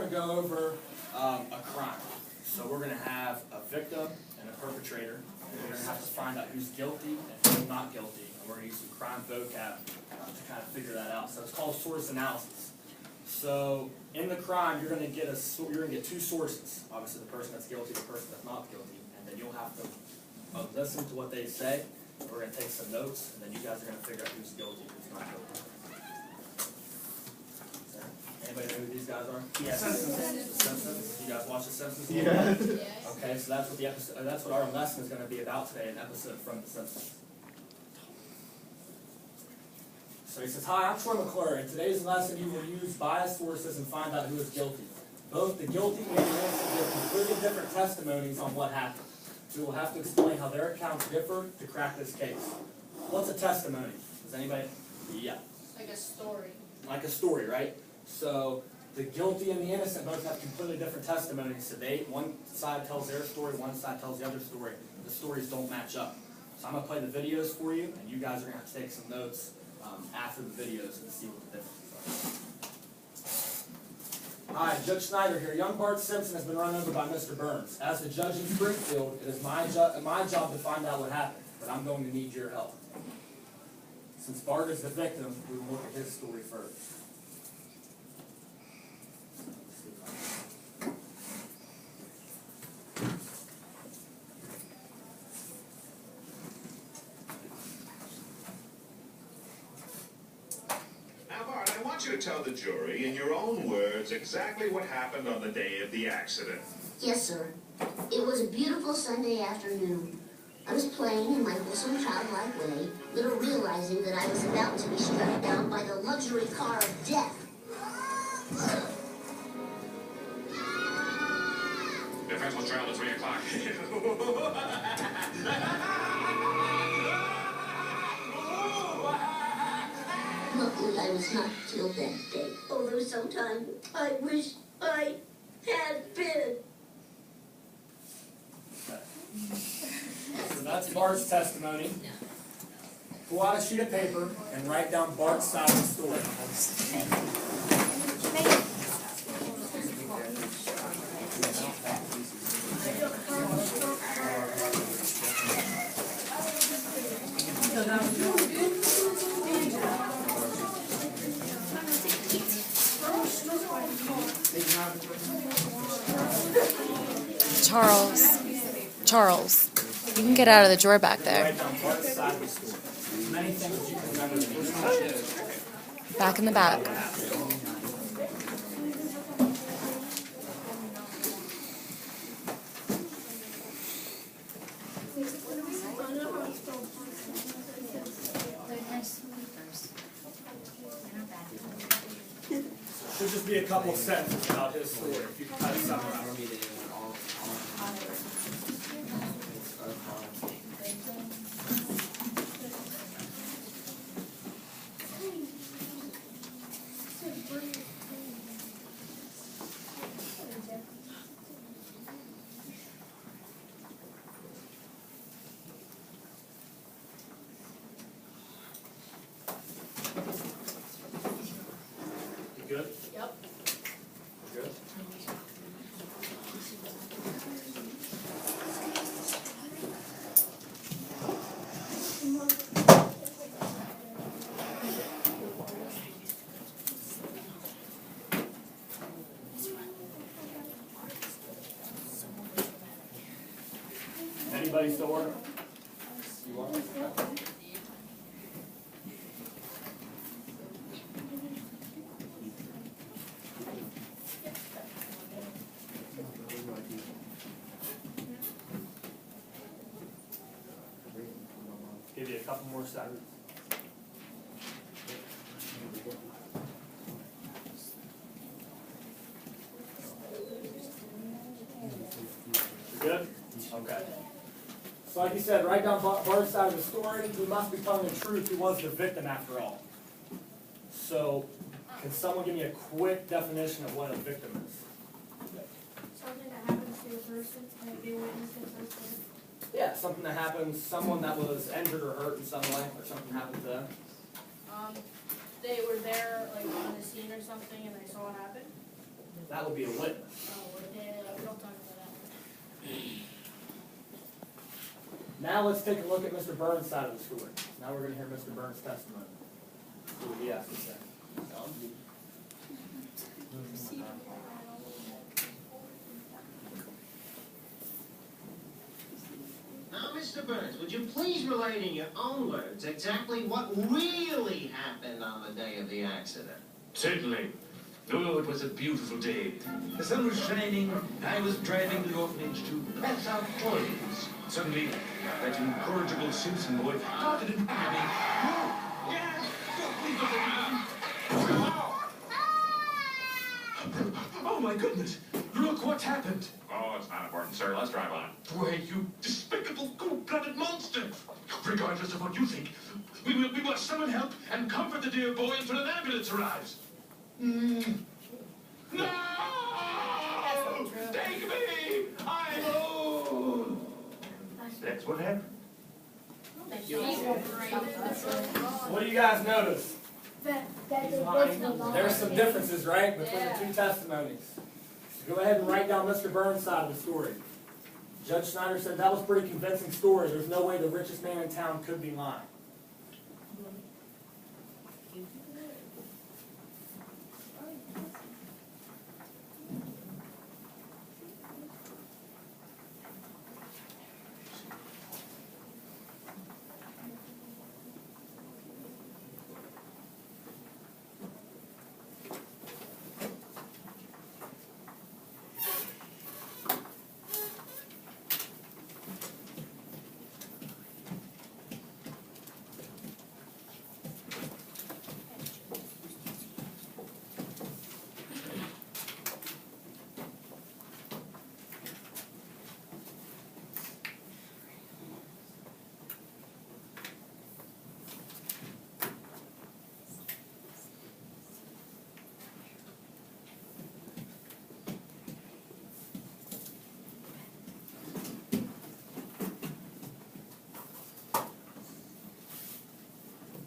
going to go over a crime. So we're going to have a victim and a perpetrator, and we're going to have to find out who's guilty and who's not guilty, and we're going to use some crime vocab to kind of figure that out. So it's called source analysis. So in the crime, you're going to get two sources. Obviously, the person that's guilty, the person that's not guilty, and then you'll have to listen to what they say. We're going to take some notes, and then you guys are going to figure out who's guilty and who's not guilty. Anybody know who these guys are? Yeah, Simpsons. You guys watch The Simpsons? Yeah. Okay, so that's what the episode. That's what our lesson is going to be about today. An episode from The Simpsons. So he says, "Hi, I'm Troy McClure. In today's lesson, you will use biased sources and find out who is guilty. Both the guilty and the innocent give completely different testimonies on what happened. We will have to explain how their accounts differ to crack this case." What's a testimony? Does anybody? Yeah. Like a story. Like a story, right? So the guilty and the innocent both have completely different testimonies. So one side tells their story, one side tells the other story. The stories don't match up. So I'm going to play the videos for you, and you guys are going to have to take some notes after the videos and see what the differences are. Hi, Judge Snyder here. Young Bart Simpson has been run over by Mr. Burns. As the judge in Springfield, it is my job to find out what happened, but I'm going to need your help. Since Bart is the victim, we will look at his story first. I want you to tell the jury, in your own words, exactly what happened on the day of the accident. Yes, sir. It was a beautiful Sunday afternoon. I was playing in my wholesome, childlike way, little realizing that I was about to be struck down by the luxury car of death. The offense will travel at 3 o'clock. Luckily, I was not killed that day. Although sometimes I wish I had been. So that's Bart's testimony. Pull out a sheet of paper and write down Bart's side of the story. Charles, you can get out of the drawer back there. Write down Bart's side of the story. As many things as you can remember that you touched. Back in the back. Should just be a couple sentences about his story. If you can kind of summarize. You good? Yep. Good. Anybody still working? You are? Give you a couple more seconds. You good? Okay. So like you said, write down Bart's side of the story. He must be telling the truth. He was the victim after all. So can someone give me a quick definition of what a victim is? Something that happens to a person and they witnessed it firsthand. Yeah, something that happens, someone that was injured or hurt in some way, or something happened to them. They were there, like, on the scene or something, and they saw what happened. That would be a witness. Yeah, we don't talk about that. Now let's take a look at Mr. Burns' side of the story. Now we're going to hear Mr. Burns' testimony. See what he has to say. Now, Mr. Burns, would you please relate in your own words exactly what really happened on the day of the accident? Certainly. Oh, it was a beautiful day. The sun was shining. I was driving the orphanage to pass out toys. Suddenly, that incorrigible Simpson boy darted in front of me. Yes! Oh, my goodness! Look what happened! Oh, it's not important, sir. Let's drive on. Why, you despicable, cold-blooded monster! Regardless of what you think, we must summon help and comfort the dear boy until an ambulance arrives. No! Take me! I know! That's what happened. What do you guys notice? There's some differences, right, between the two testimonies. So go ahead and write down Mr. Burns' side of the story. Judge Snyder said that was a pretty convincing story. There's no way the richest man in town could be lying.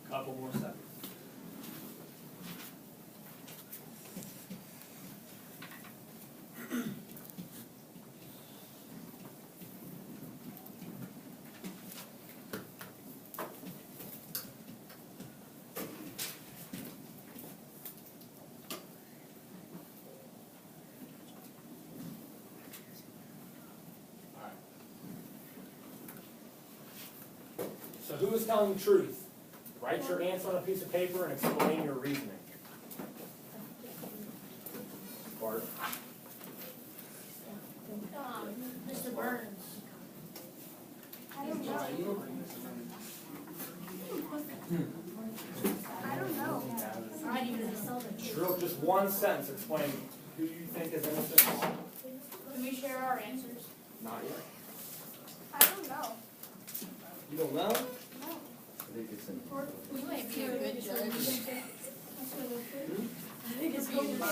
Couple more seconds. So who is telling the truth? Write your answer on a piece of paper and explain your reasoning. Bart. Mr. Burns. I don't know. I didn't even tell the truth. Drill just one sentence explaining who you think is innocent. Can we share our answers? Not yet. I don't know. You don't know? You might be a good judge. I think it's going to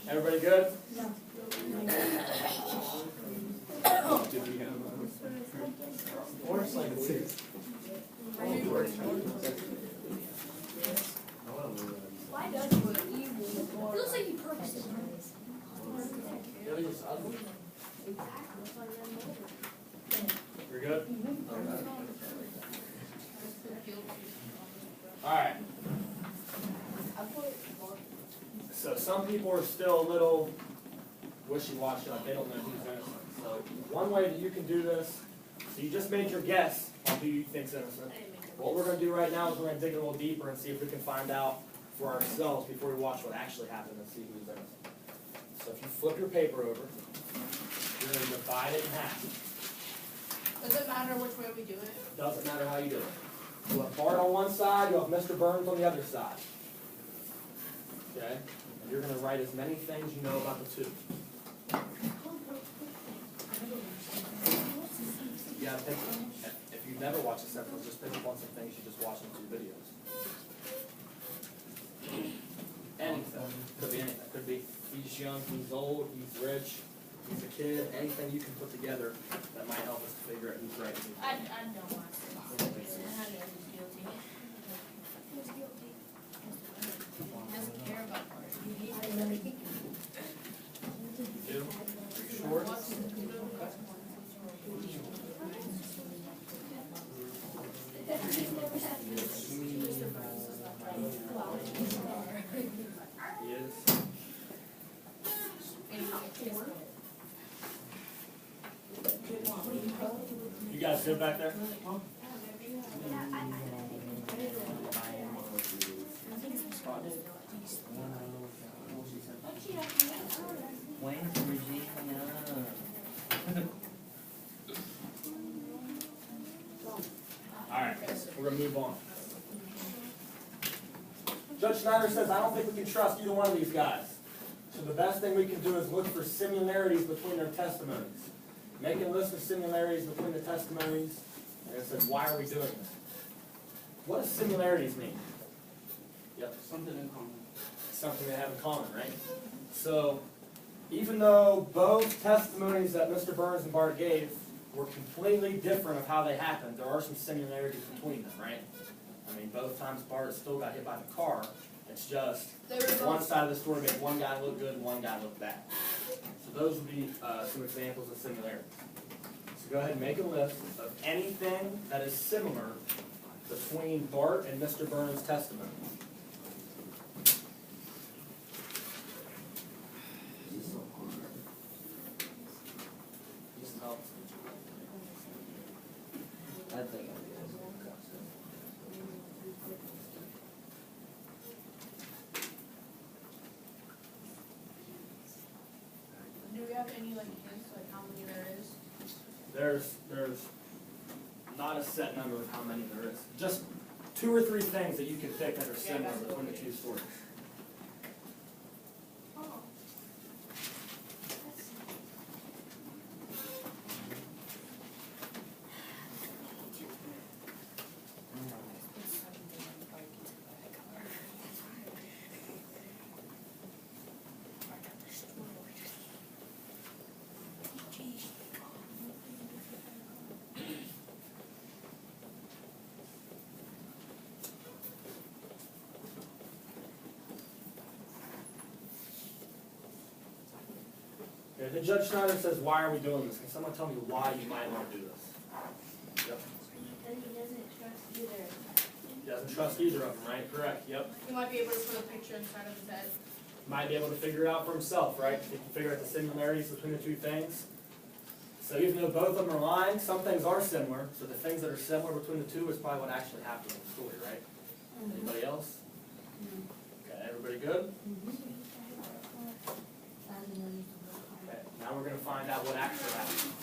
Everybody good? Why does he look evil? It looks like he purposely You're good? Alright. So some people are still a little wishy-washy, like they don't know who's innocent. So one way that you can do this, so you just made your guess on who you think's innocent. What we're going to do right now is we're going to dig a little deeper and see if we can find out for ourselves before we watch what actually happened and see who's innocent. So if you flip your paper over, you're going to divide it in half. Does it matter which way we do it? Doesn't matter how you do it. You'll have Bart on one side, you'll have Mr. Burns on the other side. Okay? And you're going to write as many things you know about the two. You gotta pick, if you've never watched The Simpsons, just pick up on some things you just watched in 2 videos. Anything. Could be anything. Could be he's young, he's old, he's rich, he's a kid, anything you can put together that might help us to figure out who's right and who's I wrong. don't want to. I know he's guilty. Who's guilty? You guys good back there? When's Brigitte coming up? Alright, we're gonna move on. Judge Snyder says, I don't think we can trust either one of these guys. So the best thing we can do is look for similarities between their testimonies. Making a list of similarities between the testimonies. Like I said, why are we doing this? What does similarities mean? Yep. Something in common. Something they have in common, right? So, even though both testimonies that Mr. Burns and Bart gave were completely different of how they happened, there are some similarities between them, right? I mean, both times Bart still got hit by the car. It's just one side of the story made one guy look good and one guy look bad. So those would be some examples of similarities. So go ahead and make a list of anything that is similar between Bart and Mr. Burns' testimony. I think Do we have any like hints like how many there is? There's not a set number of how many there is. Just 2 or 3 things that you can pick that are similar between the two stories. Oh. Okay, the Judge Snyder says, why are we doing this? Can someone tell me why you might want to do this? Yep. Because he doesn't trust either. He doesn't trust either of them, right? Correct, yep. He might be able to put a picture inside of his head. Might be able to figure it out for himself, right? He can figure out the similarities between the two things. So even though both of them are lying, some things are similar. So the things that are similar between the two is probably what actually happened in the story, right? Anybody else? Okay, everybody good? Okay, now we're going to find out what actually happened.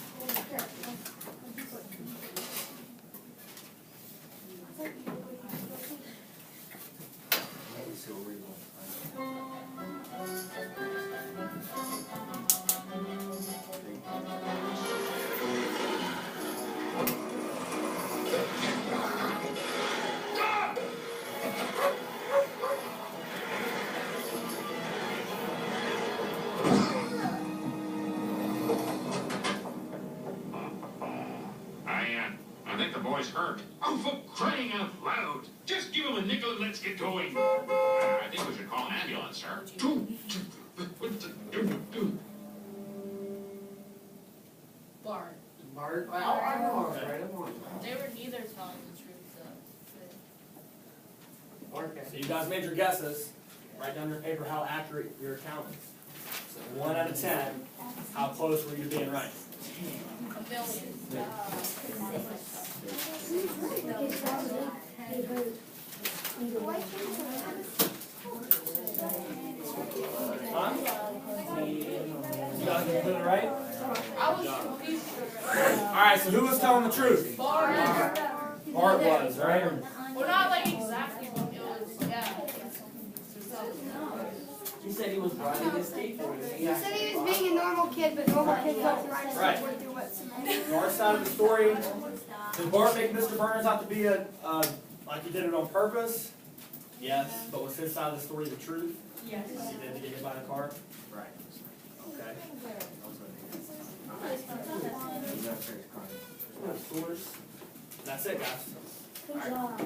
I think the boy's hurt. Oh, for crying out loud! Just give him a nickel and let's get going. I think we should call an ambulance, sir. Bart. Bart. Well, I know, right? I'm on. They were neither telling the truth though. Okay. So you guys made your guesses. Write down your paper how accurate your account is. So 1 out of 10, how close were you to being right? A million. Huh? You guys get it right? I was confused. Alright, so who was telling the truth? Bart. Bart was, right? Well, not like exactly, but it was, yeah. He said he was riding his skateboard. He said he was being a normal kid, but normal kids don't ride Right. skateboard through what's Our side of the story, did Bart make Mr. Burns out to be like he did it on purpose? Yes, but was his side of the story the truth? Yes. Like he did get hit by the car? Right. Okay. That's it, guys. Good job.